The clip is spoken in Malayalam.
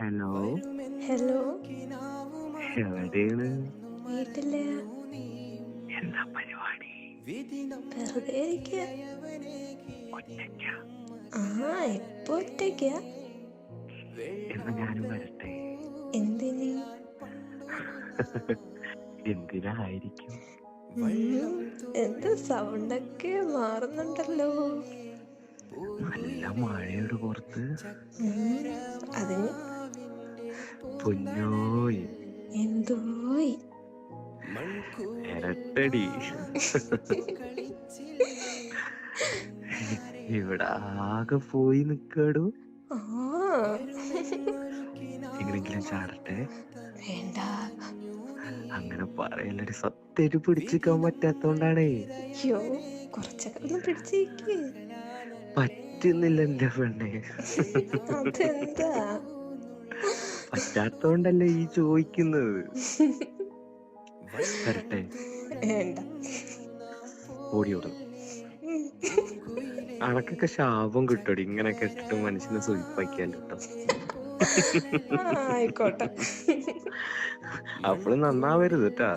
ഹലോ. ഹലോ. എവിടെയാണ്? വീട്ടില്. എന്താ പരിപാടി? വെറുതെ ഇരിക്കുക. ഒറ്റയ്ക്ക? ഇപ്പൊ ഒറ്റയ്ക്ക. എന്നാ ഞാനും വരട്ടെ. എന്തിന്? എന്തിനായിരിക്കും? എന്താ സൗണ്ടൊക്കെ മാറുന്നുണ്ടല്ലോ. നല്ല മഴയുടെ പുറത്ത്. അതിന് പൊന്നോയ് എന്തോയ് ഇരട്ടടി. ഇവിടെ ആകെ പോയി നിക്കാടോ. എങ്ങനെങ്കിലും ചാടട്ടെ. വേണ്ട. അങ്ങനെ പറയല്ലടി, സത്യായിട്ട് പിടിച്ചിക്കാൻ പറ്റാത്തോണ്ടാണേ. അയ്യോ, കുറച്ചൊക്കെ ഒന്ന് പിടിച്ചേക്ക്. പറ്റുന്നില്ല എന്റെ പെണ്ണെ. അതെന്താ? പറ്റാത്തോണ്ടല്ലേ ഈ ചോദിക്കുന്നത്. വരട്ടെ? വേണ്ട. ഓടിയോടും. അണക്കൊക്കെ ശാപം കിട്ടോടി ഇങ്ങനെയൊക്കെ ഇട്ടിട്ട് മനുഷ്യനെ സൂയിപ്പാക്കിയാൽ കേട്ടോ. ആയിക്കോട്ടെ. അപ്പോഴും നന്നാവരുത് കേട്ടാ.